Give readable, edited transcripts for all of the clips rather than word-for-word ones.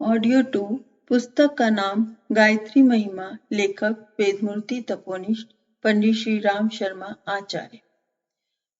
Audio 2 पुस्तक का नाम गायत्री महिमा, लेखक वेदमूर्ति तपोनिष्ठ पंडित श्री राम शर्मा आचार्य।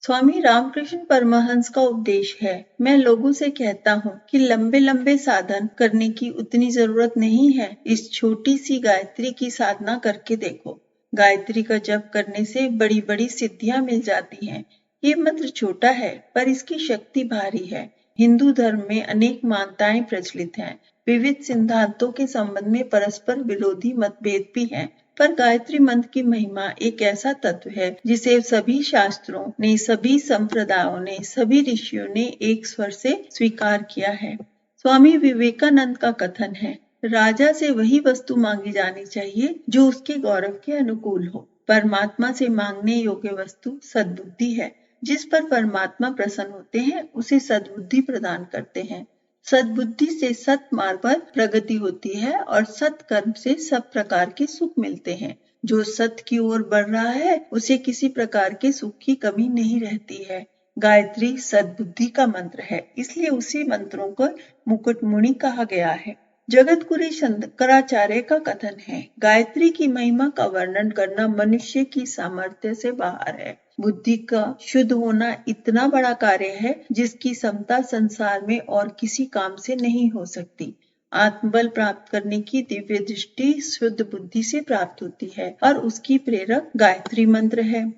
स्वामी रामकृष्ण परमहंस का उपदेश है, मैं लोगों से कहता हूँ कि लंबे लंबे साधन करने की उतनी जरूरत नहीं है। इस छोटी सी गायत्री की साधना करके देखो। गायत्री का जप करने से बड़ी बड़ी सिद्धियां मिल जाती हैं। ये मंत्र छोटा है पर इसकी शक्ति भारी है। हिंदू धर्म में अनेक मान्यताएं प्रचलित हैं। विविध सिद्धांतों के संबंध में परस्पर विरोधी मतभेद भी हैं। पर गायत्री मंत्र की महिमा एक ऐसा तत्व है जिसे सभी शास्त्रों ने, सभी संप्रदायों ने, सभी ऋषियों ने एक स्वर से स्वीकार किया है। स्वामी विवेकानंद का कथन है, राजा से वही वस्तु मांगी जानी चाहिए जो उसके गौरव के अनुकूल हो। परमात्मा से मांगने योग्य वस्तु सद्बुद्धि है। जिस पर परमात्मा प्रसन्न होते हैं उसे सद्बुद्धि प्रदान करते हैं। सद्बुद्धि से सत मार्ग पर प्रगति होती है और सत्कर्म से सब प्रकार के सुख मिलते हैं। जो सत की ओर बढ़ रहा है उसे किसी प्रकार के सुख की कमी नहीं रहती है। गायत्री सद्बुद्धि का मंत्र है, इसलिए उसी मंत्रों को मुकुटमुनि कहा गया है। जगतगुरु शंकराचार्य का कथन है, गायत्री की महिमा का वर्णन करना मनुष्य की सामर्थ्य से बाहर है। बुद्धि का शुद्ध होना इतना बड़ा कार्य है जिसकी क्षमता संसार में और किसी काम से नहीं हो सकती। आत्मबल प्राप्त करने की दिव्य दृष्टि शुद्ध बुद्धि से प्राप्त होती है और उसकी प्रेरक गायत्री मंत्र है।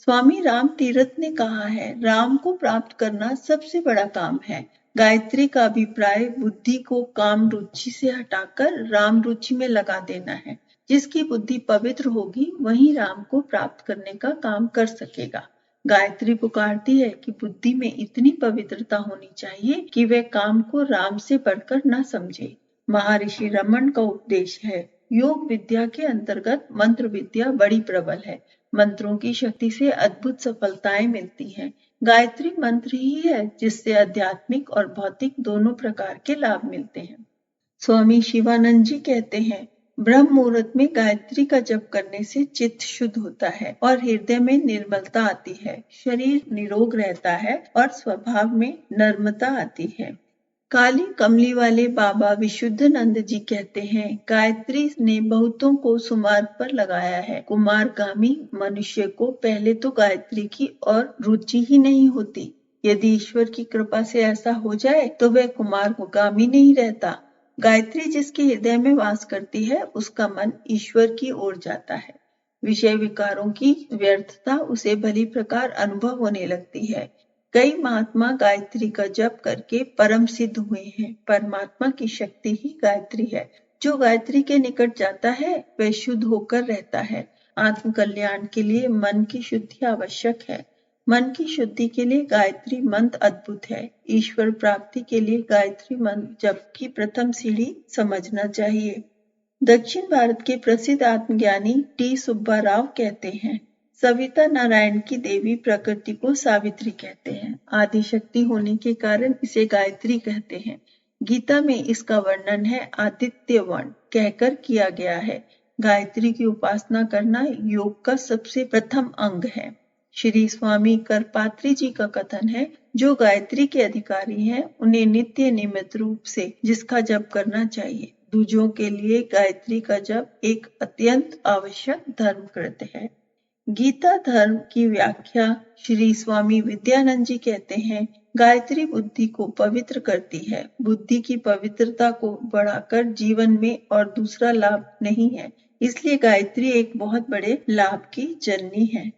स्वामी राम तीर्थ ने कहा है, राम को प्राप्त करना सबसे बड़ा काम है। गायत्री का अभिप्राय बुद्धि को काम रुचि से हटाकर राम रुचि में लगा देना है। जिसकी बुद्धि पवित्र होगी वही राम को प्राप्त करने का काम कर सकेगा। गायत्री पुकारती है कि बुद्धि में इतनी पवित्रता होनी चाहिए कि वह काम को राम से बढ़कर न समझे। महर्षि रमन का उपदेश है, योग विद्या के अंतर्गत मंत्र विद्या बड़ी प्रबल है। मंत्रों की शक्ति से अद्भुत सफलताएं मिलती हैं। गायत्री मंत्र ही है जिससे आध्यात्मिक और भौतिक दोनों प्रकार के लाभ मिलते हैं। स्वामी शिवानंद जी कहते हैं, ब्रह्म मुहूर्त में गायत्री का जप करने से चित्त शुद्ध होता है और हृदय में निर्मलता आती है, शरीर निरोग रहता है और स्वभाव में नर्मता आती है। काली कमली वाले बाबा विशुद्धानंद जी कहते हैं, गायत्री ने बहुतों को सुमार्ग पर लगाया है। कुमारगामी मनुष्य को पहले तो गायत्री की और रुचि ही नहीं होती। यदि ईश्वर की कृपा से ऐसा हो जाए तो वह कुमारगामी नहीं रहता। गायत्री जिसके हृदय में वास करती है उसका मन ईश्वर की ओर जाता है। विषय विकारों की व्यर्थता उसे भली प्रकार अनुभव होने लगती है। कई महात्मा गायत्री का जप करके परम सिद्ध हुए हैं। परमात्मा की शक्ति ही गायत्री है। जो गायत्री के निकट जाता है वह शुद्ध होकर रहता है। आत्म कल्याण के लिए मन की शुद्धि आवश्यक है। मन की शुद्धि के लिए गायत्री मंत्र अद्भुत है। ईश्वर प्राप्ति के लिए गायत्री मंत्र जप की प्रथम सीढ़ी समझना चाहिए। दक्षिण भारत के प्रसिद्ध आत्मज्ञानी टी सुब्बा राव कहते हैं, सविता नारायण की देवी प्रकृति को सावित्री कहते हैं। आदिशक्ति होने के कारण इसे गायत्री कहते हैं। गीता में इसका वर्णन है आदित्य वर्ण कहकर किया गया है। गायत्री की उपासना करना योग का सबसे प्रथम अंग है। श्री स्वामी करपात्री जी का कथन है, जो गायत्री के अधिकारी हैं उन्हें नित्य नियमित रूप से जिसका जप करना चाहिए। दूजों के लिए गायत्री का जप एक अत्यंत आवश्यक धर्म कृत्य है। गीता धर्म की व्याख्या श्री स्वामी विद्यानंद जी कहते हैं, गायत्री बुद्धि को पवित्र करती है। बुद्धि की पवित्रता को बढ़ाकर जीवन में और दूसरा लाभ नहीं है, इसलिए गायत्री एक बहुत बड़े लाभ की जननी है।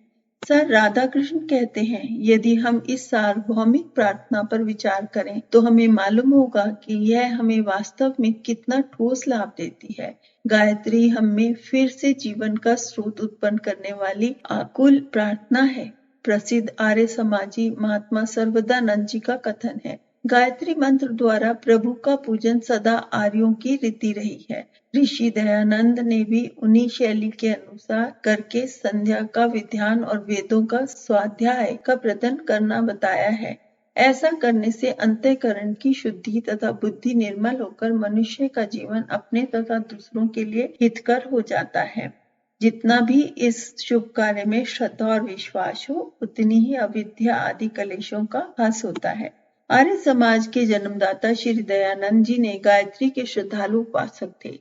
सर राधाकृष्ण कहते हैं, यदि हम इस सार्वभौमिक प्रार्थना पर विचार करें तो हमें मालूम होगा कि यह हमें वास्तव में कितना ठोस लाभ देती है। गायत्री हमें फिर से जीवन का स्रोत उत्पन्न करने वाली आकुल प्रार्थना है। प्रसिद्ध आर्य समाजी महात्मा सर्वदानंद जी का कथन है, गायत्री मंत्र द्वारा प्रभु का पूजन सदा आर्यों की रीति रही है। ऋषि दयानंद ने भी उन्हीं शैली के अनुसार करके संध्या का विधान और वेदों का स्वाध्याय का प्रदर्शन करना बताया है। ऐसा करने से अंतःकरण की शुद्धि तथा बुद्धि निर्मल होकर मनुष्य का जीवन अपने तथा दूसरों के लिए हितकर हो जाता है। जितना भी इस शुभ कार्य में श्रद्धा और विश्वास हो, उतनी ही अविद्या आदि कलेशों का ह्रास होता है। आर्य समाज के जन्मदाता श्री दयानंद जी ने गायत्री के श्रद्धालु उपासक थे।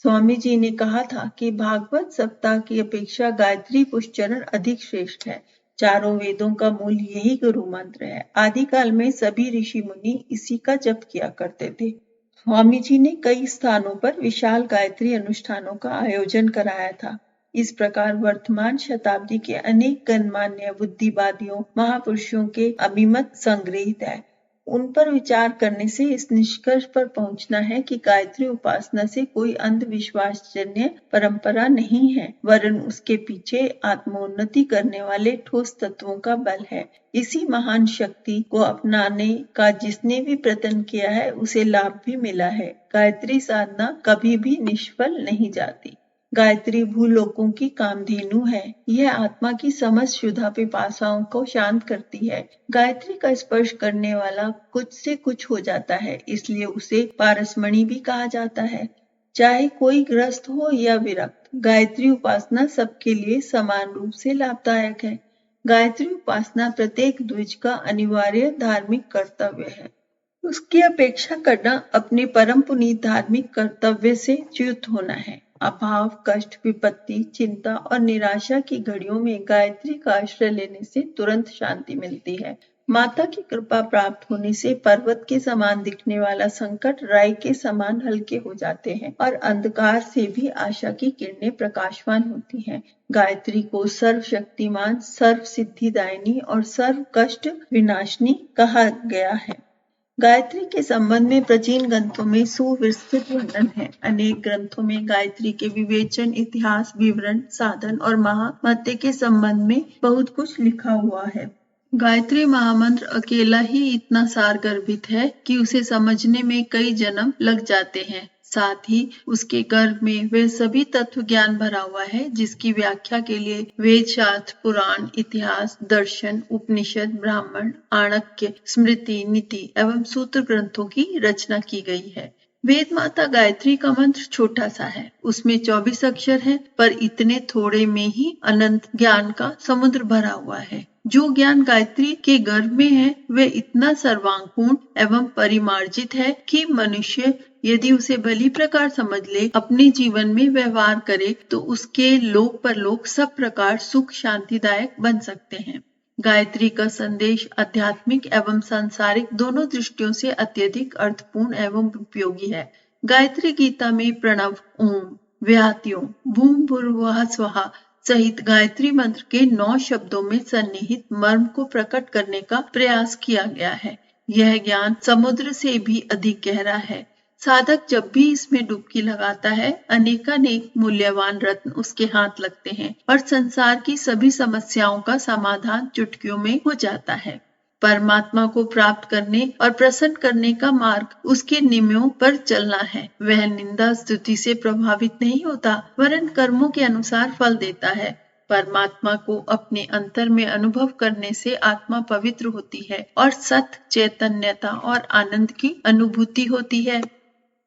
स्वामी जी ने कहा था कि भागवत सप्ताह की अपेक्षा गायत्री पुष्चरण अधिक श्रेष्ठ है। चारों वेदों का मूल यही गुरु मंत्र है। आदिकाल में सभी ऋषि मुनि इसी का जप किया करते थे। स्वामी जी ने कई स्थानों पर विशाल गायत्री अनुष्ठानों का आयोजन कराया था। इस प्रकार वर्तमान शताब्दी के अनेक गणमान्य बुद्धिवादियों महापुरुषों के अभिमत संग्रहित है। उन पर विचार करने से इस निष्कर्ष पर पहुंचना है कि गायत्री उपासना से कोई अंधविश्वासजन्य परंपरा नहीं है, वरन उसके पीछे आत्मोन्नति करने वाले ठोस तत्वों का बल है। इसी महान शक्ति को अपनाने का जिसने भी प्रयत्न किया है उसे लाभ भी मिला है। गायत्री साधना कभी भी निष्फल नहीं जाती। गायत्री भूलोकों की कामधेनु है। यह आत्मा की समस्त क्षुधा पिपासाओं को शांत करती है। गायत्री का स्पर्श करने वाला कुछ से कुछ हो जाता है, इसलिए उसे पारसमणि भी कहा जाता है। चाहे कोई ग्रस्त हो या विरक्त, गायत्री उपासना सबके लिए समान रूप से लाभदायक है। गायत्री उपासना प्रत्येक द्विज का अनिवार्य धार्मिक कर्तव्य है। उसकी अपेक्षा करना अपने परम पुनीत धार्मिक कर्तव्य से च्युत होना है। अभाव, कष्ट, विपत्ति, चिंता और निराशा की घड़ियों में गायत्री का आश्रय लेने से तुरंत शांति मिलती है। माता की कृपा प्राप्त होने से पर्वत के समान दिखने वाला संकट राई के समान हल्के हो जाते हैं और अंधकार से भी आशा की किरणें प्रकाशवान होती हैं। गायत्री को सर्वशक्तिमान, सर्व सिद्धिदायिनी और सर्व कष्ट विनाशिनी कहा गया है। गायत्री के संबंध में प्राचीन ग्रंथों में सुविस्तृत वर्णन है। अनेक ग्रंथों में गायत्री के विवेचन, इतिहास, विवरण, साधन और महात्म्य के संबंध में बहुत कुछ लिखा हुआ है। गायत्री महामंत्र अकेला ही इतना सारगर्भित है कि उसे समझने में कई जन्म लग जाते हैं। साथ ही उसके गर्भ में वे सभी तत्व ज्ञान भरा हुआ है जिसकी व्याख्या के लिए वेद, शास्त्र, पुराण, इतिहास, दर्शन, उपनिषद, ब्राह्मण, आणक्य, स्मृति, नीति एवं सूत्र ग्रंथों की रचना की गई है। वेद माता गायत्री का मंत्र छोटा सा है, उसमें 24 अक्षर हैं, पर इतने थोड़े में ही अनंत ज्ञान का समुद्र भरा हुआ है। जो ज्ञान गायत्री के गर्भ में है वह इतना सर्वांगपूर्ण एवं परिमार्जित है कि मनुष्य यदि उसे भली प्रकार समझ ले, अपने जीवन में व्यवहार करे, तो उसके लोक परलोक सब प्रकार सुख शांतिदायक बन सकते हैं। गायत्री का संदेश आध्यात्मिक एवं सांसारिक दोनों दृष्टियों से अत्यधिक अर्थपूर्ण एवं उपयोगी है। गायत्री गीता में प्रणव, ओम, व्याहत्यों, भूम भुर्भुवः स्वहा सहित गायत्री मंत्र के 9 शब्दों में सन्निहित मर्म को प्रकट करने का प्रयास किया गया है। यह ज्ञान समुद्र से भी अधिक गहरा है। साधक जब भी इसमें डुबकी लगाता है, अनेकानेक मूल्यवान रत्न उसके हाथ लगते हैं और संसार की सभी समस्याओं का समाधान चुटकियों में हो जाता है। परमात्मा को प्राप्त करने और प्रसन्न करने का मार्ग उसके नियमों पर चलना है। वह निंदा स्तुति से प्रभावित नहीं होता, वरन कर्मों के अनुसार फल देता है। परमात्मा को अपने अंतर में अनुभव करने से आत्मा पवित्र होती है और सत, चैतन्यता और आनंद की अनुभूति होती है।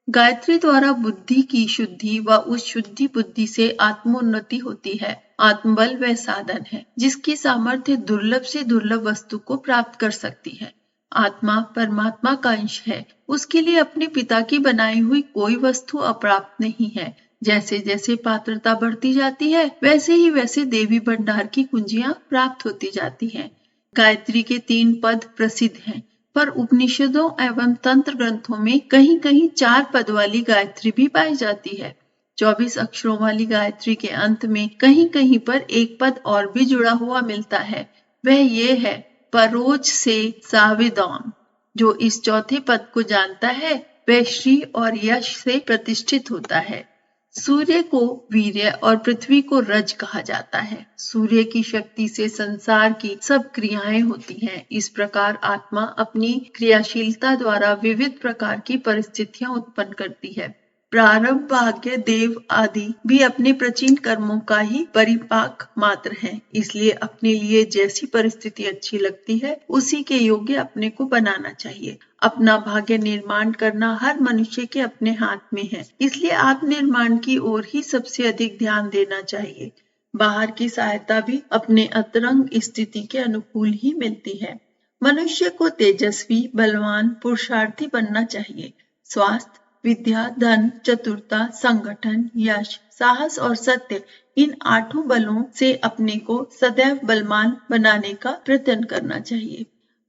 गायत्री द्वारा बुद्धि की शुद्धि व उस शुद्धि बुद्धि से आत्मोन्नति होती है। आत्मबल वह साधन है जिसकी सामर्थ्य दुर्लभ से दुर्लभ वस्तु को प्राप्त कर सकती है। आत्मा परमात्मा का अंश है, उसके लिए अपने पिता की बनाई हुई कोई वस्तु अप्राप्त नहीं है। जैसे जैसे पात्रता बढ़ती जाती है, वैसे देवी भंडार की कुंजियां प्राप्त होती जाती हैं। गायत्री के 3 पद प्रसिद्ध हैं, पर उपनिषदों एवं तंत्र ग्रंथों में कहीं कहीं 4 पद वाली गायत्री भी पाई जाती है। 24 अक्षरों वाली गायत्री के अंत में कहीं कहीं पर एक पद और भी जुड़ा हुआ मिलता है। वह ये है, परोज से साविदान। जो इस चौथे पद को जानता है वह श्री और यश से प्रतिष्ठित होता है। सूर्य को वीर्य और पृथ्वी को रज कहा जाता है। सूर्य की शक्ति से संसार की सब क्रियाएं होती हैं। इस प्रकार आत्मा अपनी क्रियाशीलता द्वारा विविध प्रकार की परिस्थितियां उत्पन्न करती है। प्रारब्ध, भाग्य, देव आदि भी अपने प्राचीन कर्मों का ही परिपाक मात्र हैं। इसलिए अपने लिए जैसी परिस्थिति अच्छी लगती है उसी के योग्य अपने को बनाना चाहिए। अपना भाग्य निर्माण करना हर मनुष्य के अपने हाथ में है, इसलिए आत्मनिर्माण की ओर ही सबसे अधिक ध्यान देना चाहिए। बाहर की सहायता भी अपने अंतरंग स्थिति के अनुकूल ही मिलती है। मनुष्य को तेजस्वी, बलवान, पुरुषार्थी बनना चाहिए। स्वास्थ्य, विद्या, धन, चतुरता, संगठन, यश, साहस और सत्य, इन 8 बलों से अपने को सदैव बलवान बनाने का प्रयत्न करना चाहिए।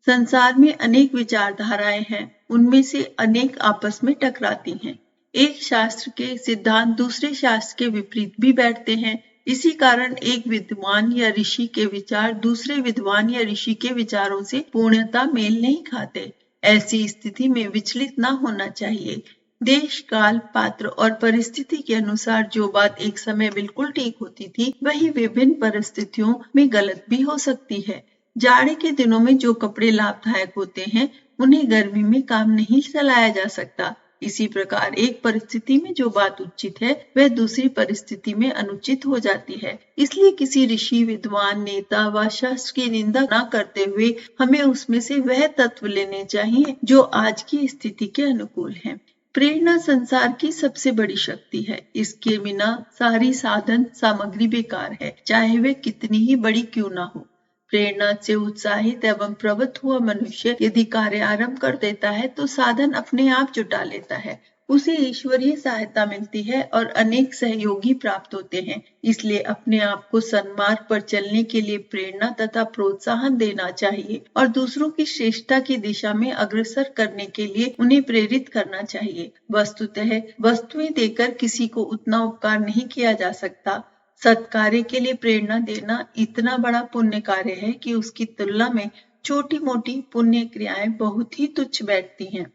संसार में अनेक विचारधाराएं हैं, उनमें से अनेक आपस में टकराती हैं। एक शास्त्र के सिद्धांत दूसरे शास्त्र के विपरीत भी बैठते हैं। इसी कारण एक विद्वान या ऋषि के विचार दूसरे विद्वान या ऋषि के विचारों से पूर्णतः मेल नहीं खाते। ऐसी स्थिति में विचलित न होना चाहिए। देश, काल, पात्र और परिस्थिति के अनुसार जो बात एक समय बिल्कुल ठीक होती थी, वही विभिन्न परिस्थितियों में गलत भी हो सकती है। जाड़े के दिनों में जो कपड़े लाभदायक होते हैं, उन्हें गर्मी में काम नहीं चलाया जा सकता। इसी प्रकार एक परिस्थिति में जो बात उचित है, वह दूसरी परिस्थिति में अनुचित हो जाती है। इसलिए किसी ऋषि, विद्वान, नेता व शास्त्र की निंदा न करते हुए हमें उसमें से वह तत्व लेने चाहिए जो आज की स्थिति के अनुकूल है। प्रेरणा संसार की सबसे बड़ी शक्ति है। इसके बिना सारी साधन सामग्री बेकार है, चाहे वे कितनी ही बड़ी क्यों ना हो। प्रेरणा से उत्साहित एवं प्रवृत्त हुआ मनुष्य यदि कार्य आरंभ कर देता है तो साधन अपने आप जुटा लेता है। उसे ईश्वरीय सहायता मिलती है और अनेक सहयोगी प्राप्त होते हैं। इसलिए अपने आप को सन्मार्ग पर चलने के लिए प्रेरणा तथा प्रोत्साहन देना चाहिए और दूसरों की श्रेष्ठता की दिशा में अग्रसर करने के लिए उन्हें प्रेरित करना चाहिए। वस्तुतः वस्तुएं देकर किसी को उतना उपकार नहीं किया जा सकता। सत्कार्य के लिए प्रेरणा देना इतना बड़ा पुण्य कार्य है कि उसकी तुलना में छोटी मोटी पुण्य क्रियाएं बहुत ही तुच्छ बैठती हैं।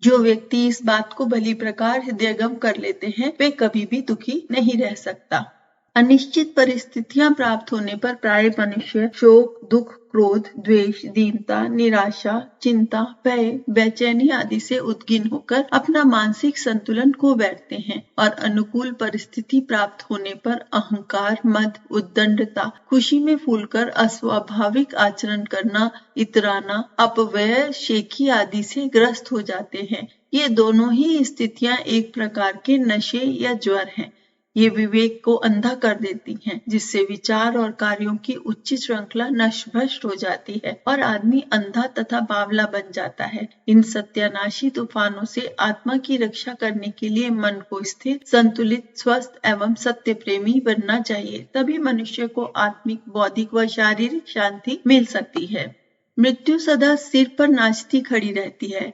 जो व्यक्ति इस बात को भली प्रकार हृदयंगम कर लेते हैं, वे कभी भी दुखी नहीं रह सकता। अनिश्चित परिस्थितियां प्राप्त होने पर प्राय मनुष्य शोक, दुख, क्रोध, द्वेष, दीनता, निराशा, चिंता, भय, बेचैनी आदि से उद्विग्न होकर अपना मानसिक संतुलन खो बैठते हैं और अनुकूल परिस्थिति प्राप्त होने पर अहंकार, मद, उद्दंडता, खुशी में फूलकर अस्वाभाविक आचरण करना, इतराना, अपव्यय, शेखी आदि से ग्रस्त हो जाते हैं। ये दोनों ही स्थितियां एक प्रकार के नशे या ज्वर हैं। ये विवेक को अंधा कर देती हैं, जिससे विचार और कार्यों की उच्च श्रृंखला नष्ट भ्रष्ट हो जाती है और आदमी अंधा तथा बावला बन जाता है। इन सत्यानाशी तूफानों से आत्मा की रक्षा करने के लिए मन को स्थिर, संतुलित, स्वस्थ एवं सत्य प्रेमी बनना चाहिए। तभी मनुष्य को आत्मिक, बौद्धिक व शारीरिक शांति मिल सकती है। मृत्यु सदा सिर पर नाचती खड़ी रहती है।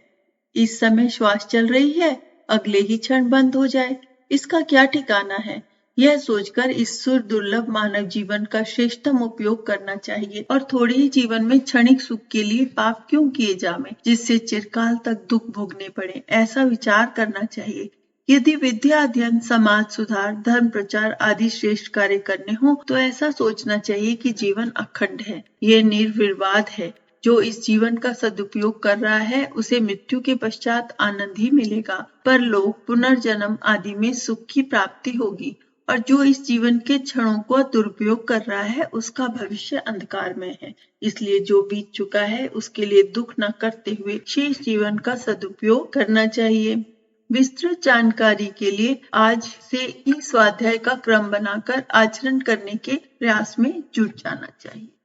इस समय श्वास चल रही है, अगले ही क्षण बंद हो जाए, इसका क्या ठिकाना है। यह सोचकर इस सुर दुर्लभ मानव जीवन का श्रेष्ठतम उपयोग करना चाहिए और थोड़े ही जीवन में क्षणिक सुख के लिए पाप क्यों किए जावें, जिससे चिरकाल तक दुख भोगने पड़े, ऐसा विचार करना चाहिए। यदि विद्या अध्ययन, समाज सुधार, धर्म प्रचार आदि श्रेष्ठ कार्य करने हो तो ऐसा सोचना चाहिए कि जीवन अखंड है, यह निर्विवाद है। जो इस जीवन का सदुपयोग कर रहा है उसे मृत्यु के पश्चात आनंद ही मिलेगा, परलोक, पुनर्जन्म आदि में सुख की प्राप्ति होगी। और जो इस जीवन के क्षणों को दुरुपयोग कर रहा है उसका भविष्य अंधकार में है। इसलिए जो बीत चुका है उसके लिए दुख न करते हुए शेष जीवन का सदुपयोग करना चाहिए। विस्तृत जानकारी के लिए आज से ही स्वाध्याय का क्रम बनाकर आचरण करने के प्रयास में जुट जाना चाहिए।